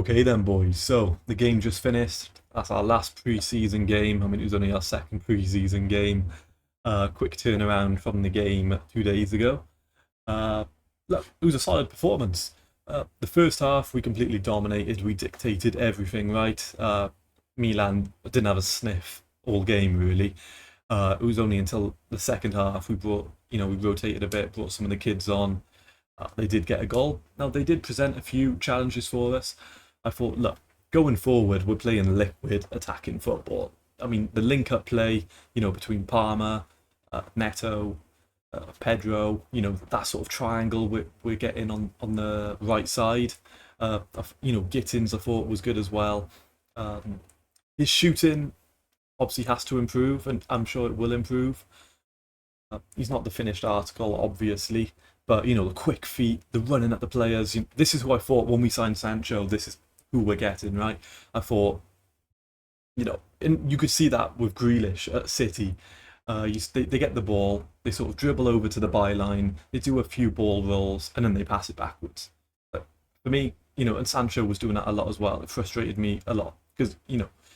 Okay then, boys. So the game just finished. That's our last pre-season game. I mean, it was only our second pre-season game. Quick turnaround from the game 2 days ago. Uh, Look, it was a solid performance. The first half we completely dominated. We dictated everything, right? Milan didn't have a sniff all game really. It was only until the second half we rotated a bit, brought some of the kids on. They did get a goal. Now, they did present a few challenges for us. I thought, look, going forward, we're playing liquid attacking football. I mean, the link up play, between Palmer, Neto, Pedro, that sort of triangle we're getting on the right side. Gittins I thought was good as well. His shooting obviously has to improve, and I'm sure it will improve. He's not the finished article, obviously, but the quick feet, the running at the players. This is who I thought when we signed Sancho. This is who we're getting, right? I thought, and you could see that with Grealish at City. They get the ball, they sort of dribble over to the byline, they do a few ball rolls, and then they pass it backwards. But for me, and Sancho was doing that a lot as well. It frustrated me a lot because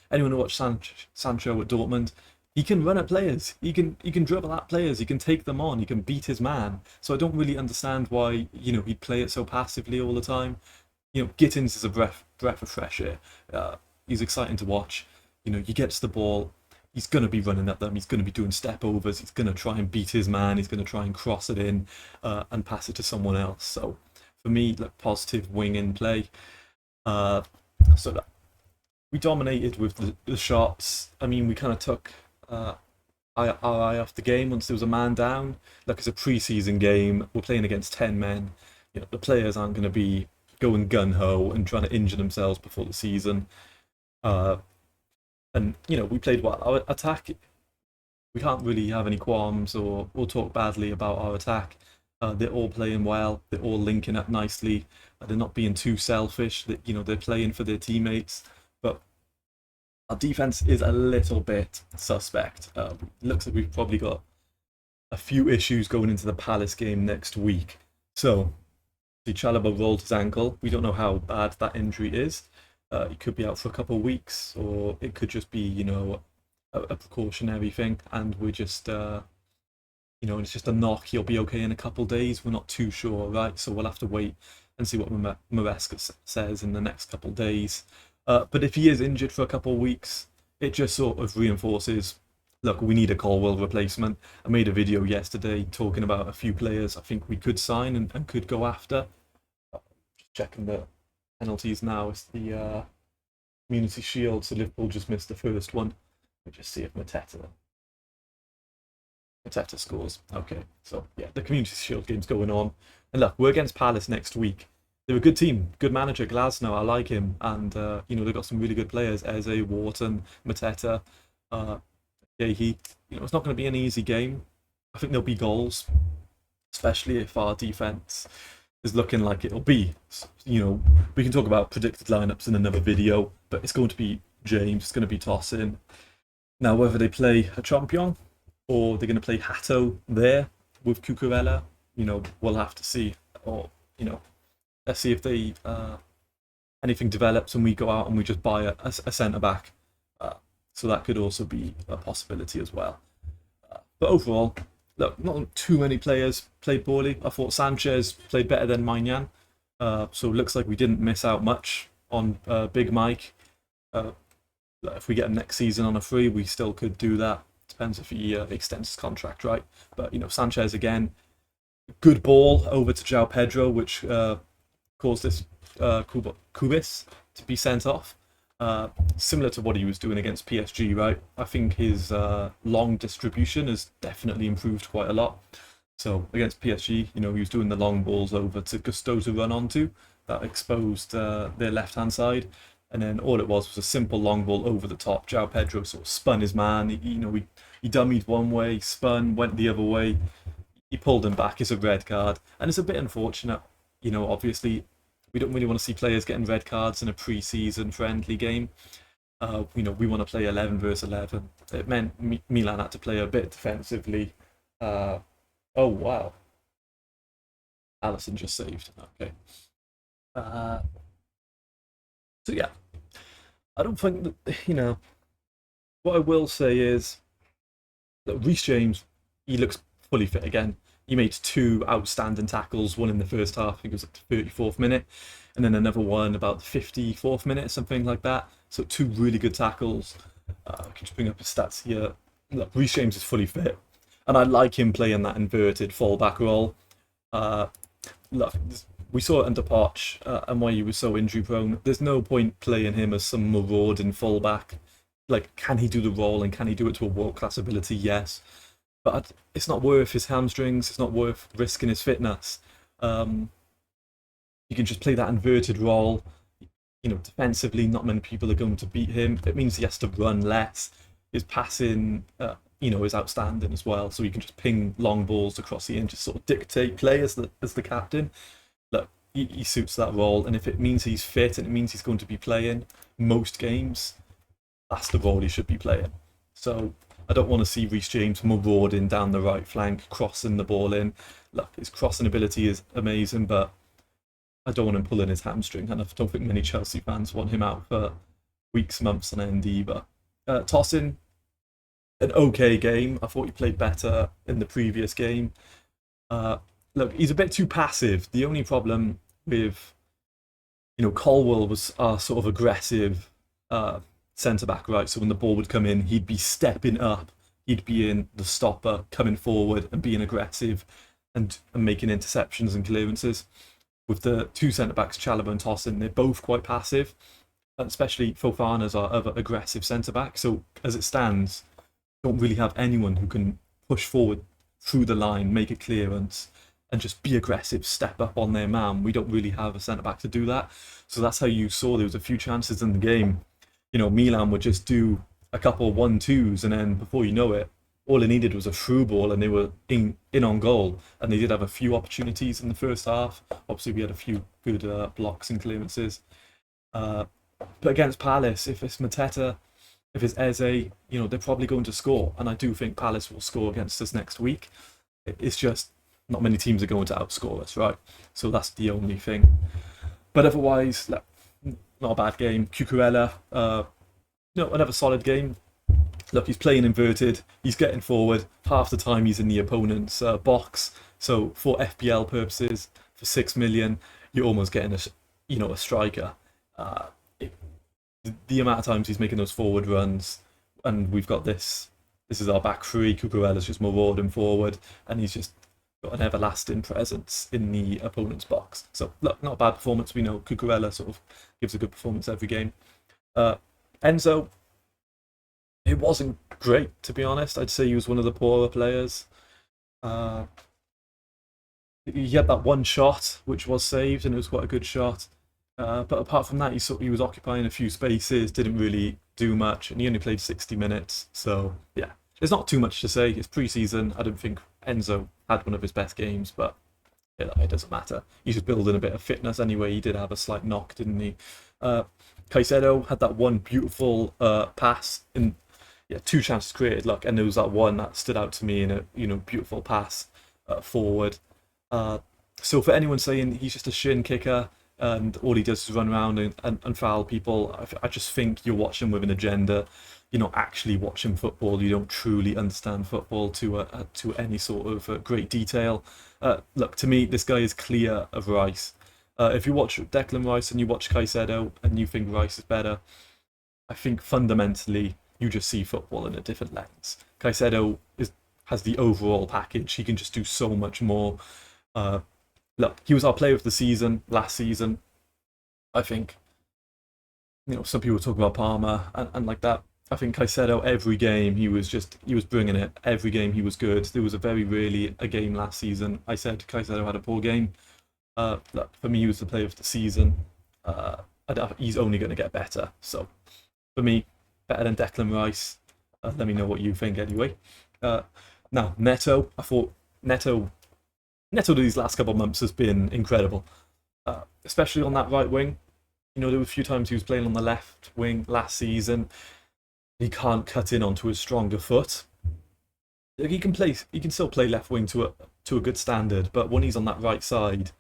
anyone who watched Sancho at Dortmund, he can run at players, he can dribble at players, he can take them on, he can beat his man. So I don't really understand why he'd play it so passively all the time. Gittins is a breath of fresh air. He's exciting to watch. He gets the ball, he's going to be running at them, he's going to be doing step overs, he's going to try and beat his man, he's going to try and cross it in and pass it to someone else. So for me, like, positive wing in play. Uh, so that we dominated with the shots. I mean, we kind of took our eye off the game once there was a man down. Like, it's a pre-season game, we're playing against 10 men. The players aren't going to be going gun-ho and trying to injure themselves before the season. Uh, and we played well. Our attack, we can't really have any qualms or talk badly about our attack. They're all playing well. They're all linking up nicely. They're not being too selfish. That they're playing for their teammates. But our defense is a little bit suspect. Looks like we've probably got a few issues going into the Palace game next week. So the Chalobah rolled his ankle. We don't know how bad that injury is. He could be out for a couple of weeks, or it could just be, a precautionary thing, and we're just, it's just a knock. He'll be okay in a couple of days. We're not too sure, right? So we'll have to wait and see what Maresca says in the next couple of days. But if he is injured for a couple of weeks, it just sort of reinforces, look, we need a Colwill replacement. I made a video yesterday talking about a few players I think we could sign and could go after. Just checking the penalties now. It's the Community Shield, so Liverpool just missed the first one. Let me just see if Mateta scores. Okay, so yeah, the Community Shield game's going on. And look, we're against Palace next week. They're a good team, good manager, Glasnow. I like him, and they've got some really good players: Eze, Wharton, Mateta, Yehi. It's not going to be an easy game. I think there'll be goals, especially if our defense is looking like it'll be. We can talk about predicted lineups in another video, but it's going to be James. It's going to be tossing. Now, whether they play a champion or they're going to play Hato there with Cucurella, we'll have to see. Or let's see if they anything develops and we go out and we just buy a centre back. So that could also be a possibility as well. But overall, look, not too many players played poorly. I thought Sanchez played better than Maignan. So it looks like we didn't miss out much on Big Mike. If we get him next season on a free, we still could do that. Depends if he extends his contract, right? But Sanchez again, good ball over to João Pedro, which caused this Kubis to be sent off. Similar to what he was doing against PSG, right? I think his long distribution has definitely improved quite a lot. So against PSG, he was doing the long balls over to Gusto to run onto. That exposed their left-hand side. And then all it was a simple long ball over the top. João Pedro sort of spun his man. He dummied one way, spun, went the other way. He pulled him back. It's a red card. And it's a bit unfortunate. Obviously, we don't really want to see players getting red cards in a pre-season friendly game. We want to play 11 versus 11. It meant Milan had to play a bit defensively. Oh, wow. Allison just saved. Okay. So yeah, I don't think that, what I will say is that Reece James, he looks fully fit again. He made two outstanding tackles, one in the first half, I think it was at the 34th minute, and then another one about the 54th minute, something like that. So two really good tackles. I can just bring up his stats here. Look, Reece James is fully fit, and I like him playing that inverted fullback role. Uh, Look, we saw it under Poch, and why he was so injury prone. There's no point playing him as some marauding fullback. Like, can he do the role and can he do it to a world class ability? Yes, but it's not worth his hamstrings. It's not worth risking his fitness. Um, you can just play that inverted role. Defensively, not many people are going to beat him. It means he has to run less. His passing, is outstanding as well. So he can just ping long balls across the end, just sort of dictate play as the captain. Look, he suits that role, and if it means he's fit and it means he's going to be playing most games, that's the role he should be playing. So I don't want to see Reece James marauding down the right flank, crossing the ball in. Look, his crossing ability is amazing, but I don't want him pulling his hamstring, and I don't think many Chelsea fans want him out for weeks, months on end either. Tosin, an okay game. I thought he played better in the previous game. Look, he's a bit too passive. The only problem with, Colwell was our sort of aggressive centre back, right? So when the ball would come in, he'd be stepping up. He'd be in the stopper, coming forward and being aggressive and making interceptions and clearances. With the two centre backs, Chalobah and Tosin, they're both quite passive, and especially Fofana's our other aggressive centre back. So as it stands, don't really have anyone who can push forward through the line, make a clearance, and just be aggressive, step up on their man. We don't really have a centre back to do that. So that's how you saw there was a few chances in the game. Milan would just do a couple 1-2s, and then before you know it, all they needed was a through ball and they were in on goal. And they did have a few opportunities in the first half. Obviously, we had a few good blocks and clearances. But against Palace, if it's Mateta, if it's Eze, they're probably going to score. And I do think Palace will score against us next week. It's just not many teams are going to outscore us, right? So that's the only thing. But otherwise, not a bad game. Cucurella, another solid game. Look, he's playing inverted. He's getting forward. Half the time he's in the opponent's box. So for FPL purposes, for 6 million, you're almost getting a striker. The amount of times he's making those forward runs, and we've got this. This is our back three. Cucurella's just marauding forward, and he's just got an everlasting presence in the opponent's box. So look, not a bad performance. We know Cucurella sort of gives a good performance every game. Enzo, it wasn't great, to be honest. I'd say he was one of the poorer players. He had that one shot, which was saved, and it was quite a good shot. But apart from that, he was occupying a few spaces, didn't really do much, and he only played 60 minutes. So, yeah, there's not too much to say. It's pre-season. I don't think Enzo had one of his best games, but it doesn't matter. He's just building a bit of fitness anyway. He did have a slight knock, didn't he? Caicedo had that one beautiful pass in, two chances created. Look, and there was that one that stood out to me in a beautiful pass forward. So for anyone saying he's just a shin kicker and all he does is run around and foul people, I just think you're watching with an agenda. You're not actually watching football. You don't truly understand football to any sort of great detail. Look, to me, this guy is clear of Rice. If you watch Declan Rice and you watch Caicedo and you think Rice is better, I think fundamentally you just see football in a different lens. Caicedo has the overall package. He can just do so much more. Look, he was our player of the season last season. I think, some people talk about Palmer and like that. I think Caicedo, every game he was bringing it. Every game he was good. There was very rarely a game last season I said Caicedo had a poor game. Look, for me, he was the player of the season. He's only going to get better. So, for me, better than Declan Rice. Let me know what you think anyway. Now, Neto. I thought Neto these last couple of months has been incredible, especially on that right wing. There were a few times he was playing on the left wing last season. He can't cut in onto his stronger foot. He can still play left wing to a good standard, but when he's on that right side,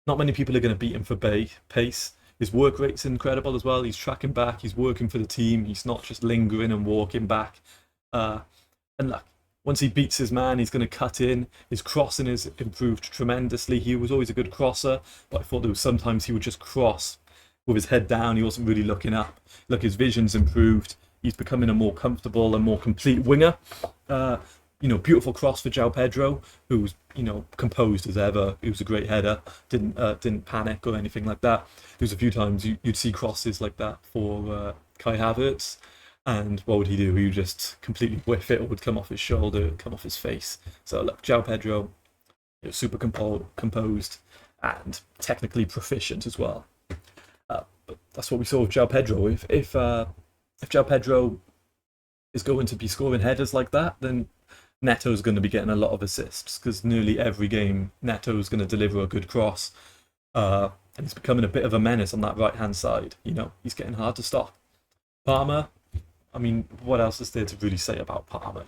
not many people are going to beat him for pace. His work rate's incredible as well. He's tracking back, he's working for the team, he's not just lingering and walking back. Uh, and look, once he beats his man, he's going to cut in. His crossing has improved tremendously. He was always a good crosser, but I thought there was sometimes he would just cross with his head down. He wasn't really looking up. Look, his vision's improved. He's becoming a more comfortable and more complete winger. Beautiful cross for João Pedro, who's composed as ever. He was a great header. Didn't panic or anything like that. There was a few times you'd see crosses like that for Kai Havertz, and what would he do? He would just completely whiff it, or would come off his shoulder, come off his face. So look, João Pedro, super composed and technically proficient as well. But that's what we saw with João Pedro. If João Pedro is going to be scoring headers like that, then Neto's going to be getting a lot of assists, because nearly every game Neto's going to deliver a good cross, and he's becoming a bit of a menace on that right hand side. He's getting hard to stop. Palmer, I mean, what else is there to really say about Palmer?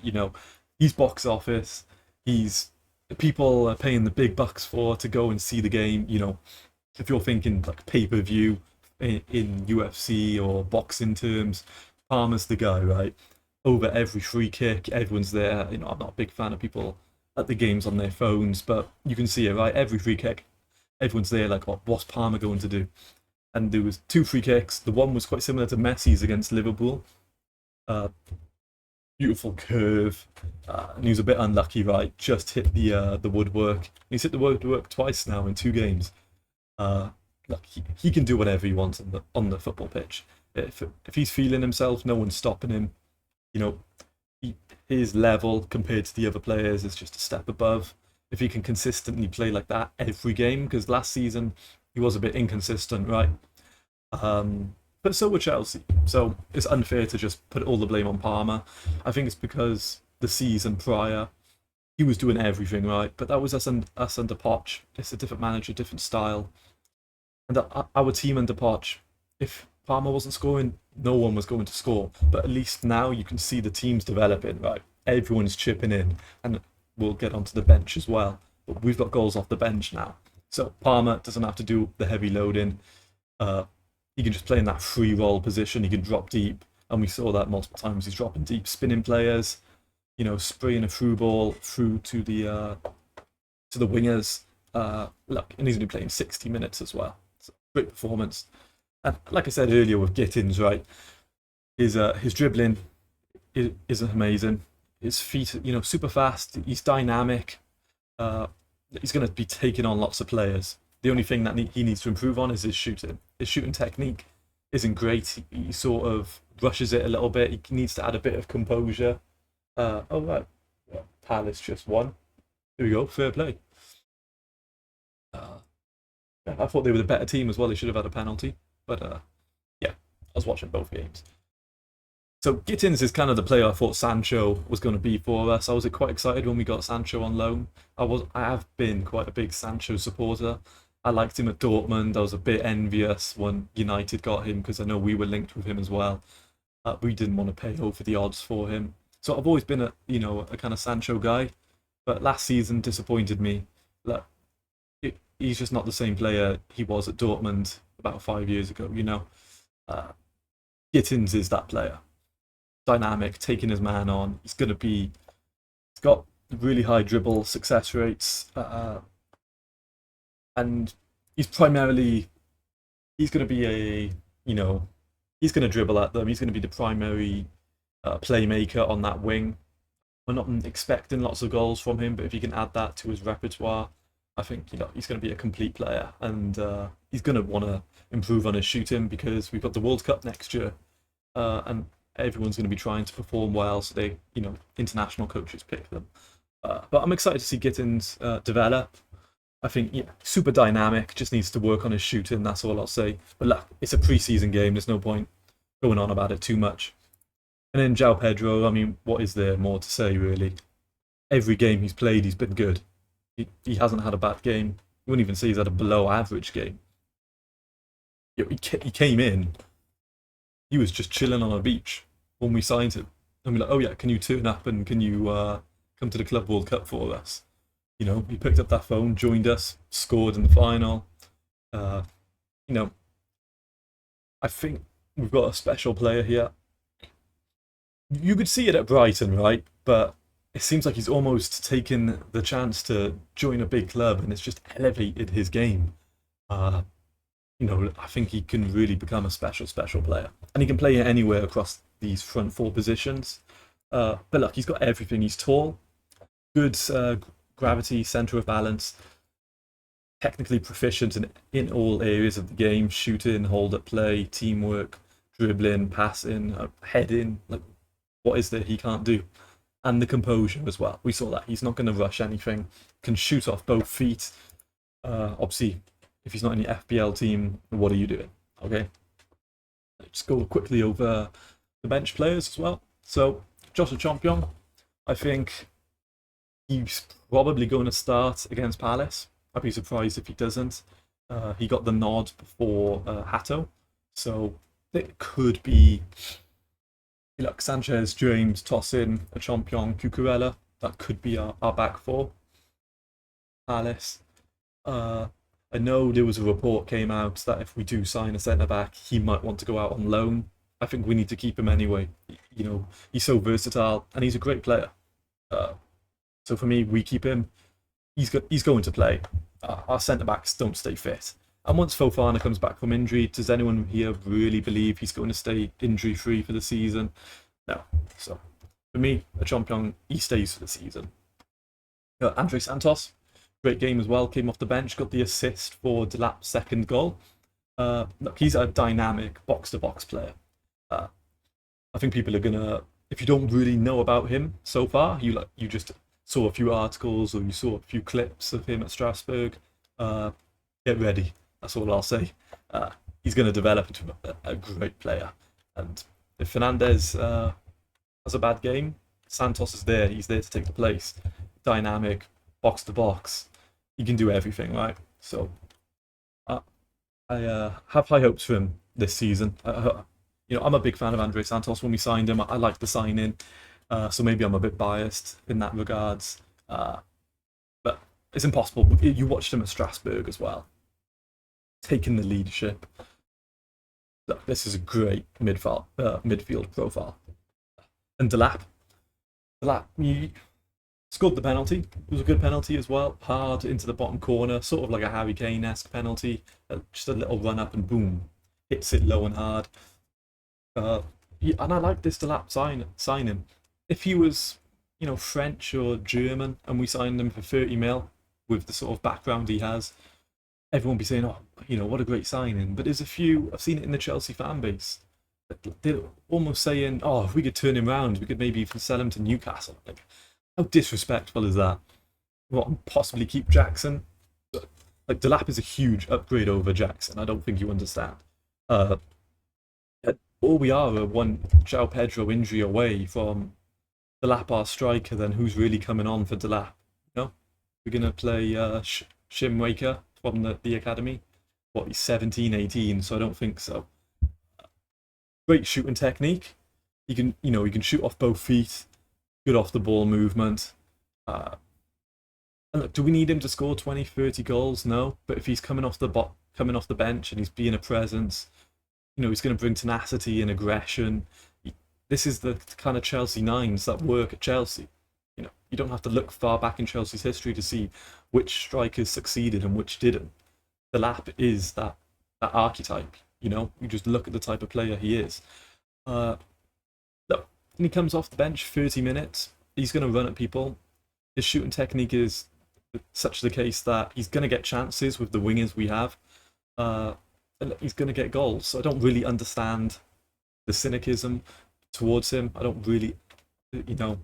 He's box office. People are paying the big bucks to go and see the game. If you're thinking like pay-per-view in UFC or boxing terms, Palmer's the guy, right? Over every free kick, everyone's there. I'm not a big fan of people at the games on their phones, but you can see it, right? Every free kick, everyone's there like, what's Palmer going to do? And there was 2 free kicks. The one was quite similar to Messi's against Liverpool. Beautiful curve, and he was a bit unlucky, right? Just hit the woodwork. He's hit the woodwork twice now in 2 games. Look, he can do whatever he wants on the football pitch. If he's feeling himself, no one's stopping him. His level compared to the other players is just a step above. If he can consistently play like that every game, because last season he was a bit inconsistent, right? But so were Chelsea. So it's unfair to just put all the blame on Palmer. I think it's because the season prior he was doing everything right, but that was us under Poch. It's a different manager, different style, and our team under Poch. If Palmer wasn't scoring, no one was going to score. But at least now you can see the team's developing, right? Everyone's chipping in, and we'll get onto the bench as well. But we've got goals off the bench now. So Palmer doesn't have to do the heavy loading. He can just play in that free roll position. He can drop deep, and we saw that multiple times. He's dropping deep, spinning players, spraying a through ball through to the wingers. Look, and he's only playing 60 minutes as well. So great performance. And like I said earlier with Gittins, right, his dribbling is amazing. His feet, super fast. He's dynamic. He's going to be taking on lots of players. The only thing that he needs to improve on is his shooting. His shooting technique isn't great. He sort of rushes it a little bit. He needs to add a bit of composure. Right. Palace just won. There we go. Fair play. I thought they were the better team as well. They should have had a penalty. But I was watching both games. So Gittins is kind of the player I thought Sancho was going to be for us. I was quite excited when we got Sancho on loan. I have been quite a big Sancho supporter. I liked him at Dortmund. I was a bit envious when United got him, because I know we were linked with him as well. We didn't want to pay over the odds for him. So I've always been a kind of Sancho guy. But last season disappointed me. Look, he's just not the same player he was at Dortmund about 5 years ago. Gittins is that player. Dynamic, taking his man on. He's got really high dribble success rates, and he's going to be he's going to dribble at them. He's going to be the primary playmaker on that wing. We're not expecting lots of goals from him, but if he can add that to his repertoire, I think he's going to be a complete player, and he's going to want to improve on his shooting, because we've got the World Cup next year, and everyone's going to be trying to perform well, so they, international coaches pick them. But I'm excited to see Gittins develop. I think super dynamic, just needs to work on his shooting, that's all I'll say. But look, it's a pre-season game, there's no point going on about it too much. And then João Pedro, I mean, what is there more to say, really? Every game he's played, he's been good. He hasn't had a bad game. You wouldn't even say he's had a below-average game. He came in, he was just chilling on a beach when we signed him. And we're like, oh yeah, can you turn up and can you come to the Club World Cup for us? He picked up that phone, joined us, scored in the final. I think we've got a special player here. You could see it at Brighton, right? But it seems like he's almost taken the chance to join a big club, and it's just elevated his game. Uh, I think he can really become a special player, and he can play anywhere across these front four positions. But look, he's got everything. He's tall, good gravity, center of balance, technically proficient in all areas of the game: shooting, hold up play, teamwork, dribbling, passing, heading. Like, what is there he can't do? And the composure as well. We saw that he's not going to rush anything. Can shoot off both feet. Obviously, if he's not in the FPL team, what are you doing? Okay. Let's go quickly over the bench players as well. So, Joshua Champion, I think he's probably going to start against Palace. I'd be surprised if he doesn't. He got the nod before Hato, so it could be. Look, Sanchez, James, Tosin, a Champion, Cucurella. That could be our back four. Palace. I know there was a report came out that if we do sign a centre back, he might want to go out on loan. I think we need to keep him anyway. He's so versatile and he's a great player. So for me, we keep him. He's going to play. Our centre backs don't stay fit. And once Fofana comes back from injury, does anyone here really believe he's going to stay injury-free for the season? No. So for me, a Champion, he stays for the season. Andre Santos, great game as well. Came off the bench, got the assist for Delap's second goal. Look, he's a dynamic box-to-box player. I think people are gonna, if you don't really know about him so far, you just saw a few articles or you saw a few clips of him at Strasbourg. Get ready. That's all I'll say. He's going to develop into a great player. And if Fernandez has a bad game, Santos is there. He's there to take the place. Dynamic, box to box. He can do everything, right? So I have high hopes for him this season. I'm a big fan of Andre Santos. When we signed him, I liked the signing. So maybe I'm a bit biased in that regards. But it's impossible. You watched him at Strasbourg as well. Taking the leadership. Look, this is a great midfield profile. And Delap, he scored the penalty. It was a good penalty as well. Hard into the bottom corner, sort of like a Harry Kane-esque penalty. Just a little run up and boom, hits it low and hard. And I like this Delap signing. If he was, French or German, and we signed him for 30 mil with the sort of background he has, everyone would be saying, "Oh, what a great signing." But there's a few, I've seen it in the Chelsea fan base, they're almost saying, "Oh, if we could turn him around, we could maybe even sell him to Newcastle." Like, how disrespectful is that? What, possibly keep Jackson? Like, Delap is a huge upgrade over Jackson. I don't think you understand. All we are one João Pedro injury away from Delap, our striker. Then who's really coming on for Delap? We're gonna play Shim Waker from the academy. What, he's 17, 18, so I don't think so. Great shooting technique. He can shoot off both feet. Good off the ball movement. And look, do we need him to score 20, 30 goals? No. But if he's coming off the bench and he's being a presence, he's going to bring tenacity and aggression. This is the kind of Chelsea nines that work at Chelsea. You don't have to look far back in Chelsea's history to see which strikers succeeded and which didn't. Delap is that archetype. You just look at the type of player he is. Look, when he comes off the bench, 30 minutes, he's going to run at people. His shooting technique is such the case that he's going to get chances with the wingers we have. And he's going to get goals. So I don't really understand the cynicism towards him. I don't really, at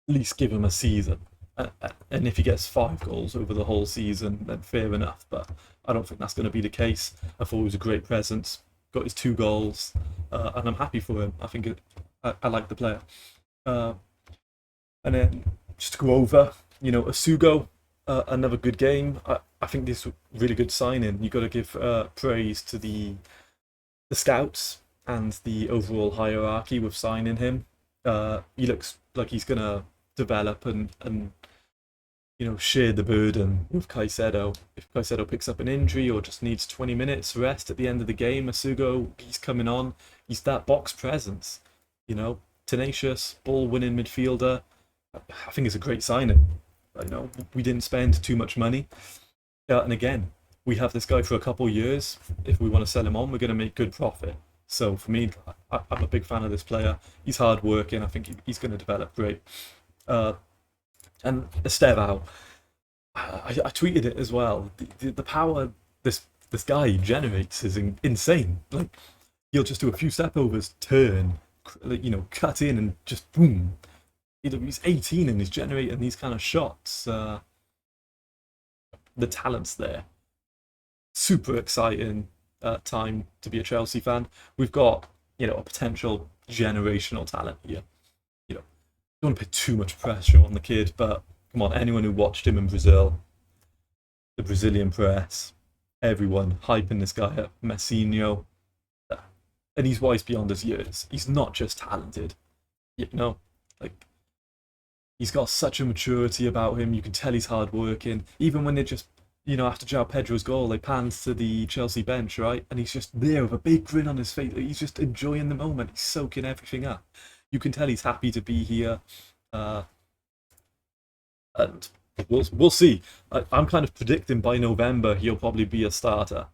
least give him a season. And if he gets 5 goals over the whole season, then fair enough. But I don't think that's going to be the case. I thought he was a great presence. Got his 2 goals. And I'm happy for him. I think I like the player. And then just to go over, Asugo, another good game. I think this is a really good signing. You've got to give praise to the scouts and the overall hierarchy with signing him. He looks like he's going to develop and share the burden with Caicedo. If Caicedo picks up an injury or just needs 20 minutes rest at the end of the game, Asugo, he's coming on. He's that box presence, tenacious, ball-winning midfielder. I think it's a great signing. We didn't spend too much money. And again, we have this guy for a couple of years. If we want to sell him on, we're going to make good profit. So for me, I'm a big fan of this player. He's hard working. I think he's going to develop great. And Estevao, I tweeted it as well. The power this guy generates is insane. Like, he'll just do a few step overs, turn, cut in, and just boom. He's 18 and he's generating these kind of shots. The talent's there. Super exciting time to be a Chelsea fan. We've got a potential generational talent here. Don't want to put too much pressure on the kid, but come on, anyone who watched him in Brazil, the Brazilian press, everyone hyping this guy up, Messinho, and he's wise beyond his years. He's not just talented, like, he's got such a maturity about him. You can tell he's hard working. Even when they just, after João Pedro's goal, they pans to the Chelsea bench, right? And he's just there with a big grin on his face. He's just enjoying the moment. He's soaking everything up. You can tell he's happy to be here. And we'll see. I'm kind of predicting by November he'll probably be a starter.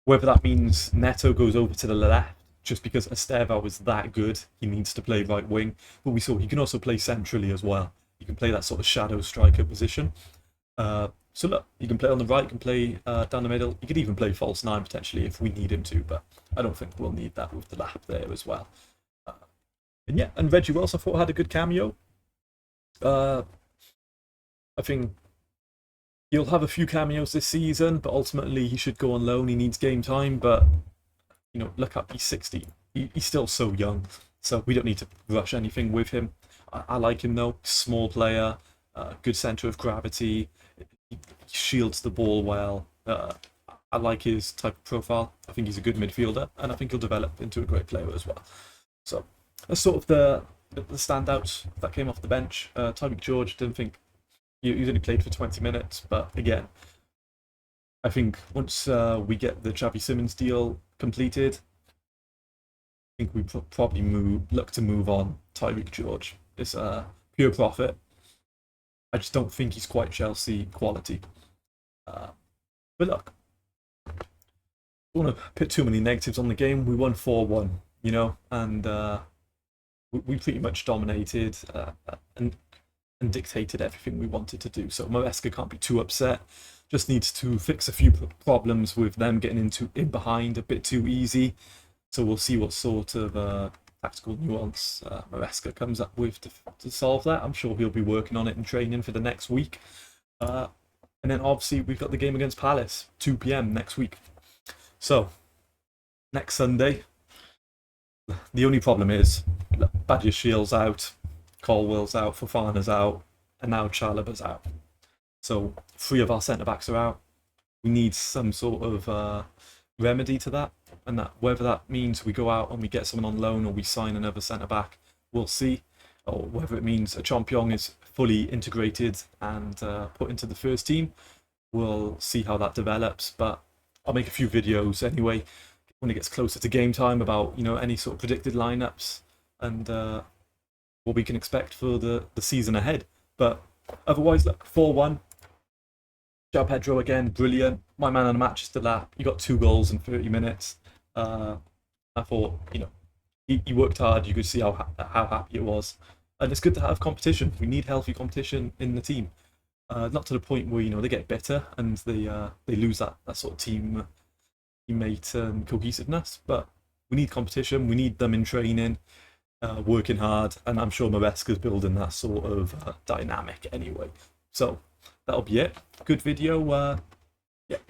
Whether that means Neto goes over to the left, just because Estevao is that good, he needs to play right wing. But we saw he can also play centrally as well. He can play that sort of shadow striker position. So look, he can play on the right, can play down the middle. He could even play false nine potentially if we need him to, but I don't think we'll need that with Delap there as well. And Reggie Wells I thought had a good cameo. I think he'll have a few cameos this season, but ultimately he should go on loan. He needs game time, but look up, he's 16. He's still so young, so we don't need to rush anything with him. I like him though. Small player, good centre of gravity. He shields the ball well. I like his type of profile. I think he's a good midfielder, and I think he'll develop into a great player as well. So that's sort of the standouts that came off the bench. Tyreek George, didn't think he's only played for 20 minutes, but again, I think once we get the Xavi Simons deal completed, I think we probably look to move on Tyreek George. It's pure profit. I just don't think he's quite Chelsea quality. But look, I don't want to put too many negatives on the game. We won 4-1, and we pretty much dominated and dictated everything we wanted to do. So Maresca can't be too upset. Just needs to fix a few problems with them getting in behind a bit too easy. So we'll see what sort of tactical nuance Maresca comes up with to solve that. I'm sure he'll be working on it in training for the next week. And then obviously we've got the game against Palace, 2 p.m. next week. So next Sunday, the only problem is Badiashiel's out, Colwell's out, Fofana's out, and now Chalobah's out. So 3 of our centre-backs are out. We need some sort of remedy to that, and that whether that means we go out and we get someone on loan or we sign another centre-back, we'll see. Or whether it means a Champion is fully integrated and put into the first team, we'll see how that develops. But I'll make a few videos anyway when it gets closer to game time about any sort of predicted lineups and what we can expect for the season ahead. But otherwise, look, 4-1. João Pedro again, brilliant. My man of the match is Delap. He got 2 goals in 30 minutes. I thought, he worked hard. You could see how happy it was. And it's good to have competition. We need healthy competition in the team. Not to the point where, they get bitter and they lose that sort of teammate cohesiveness. But we need competition. We need them in training, working hard. And I'm sure Maresca's building that sort of dynamic anyway. So that'll be it. Good video.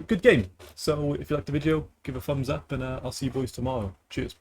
Good game. So if you liked the video, give a thumbs up, and I'll see you boys tomorrow. Cheers.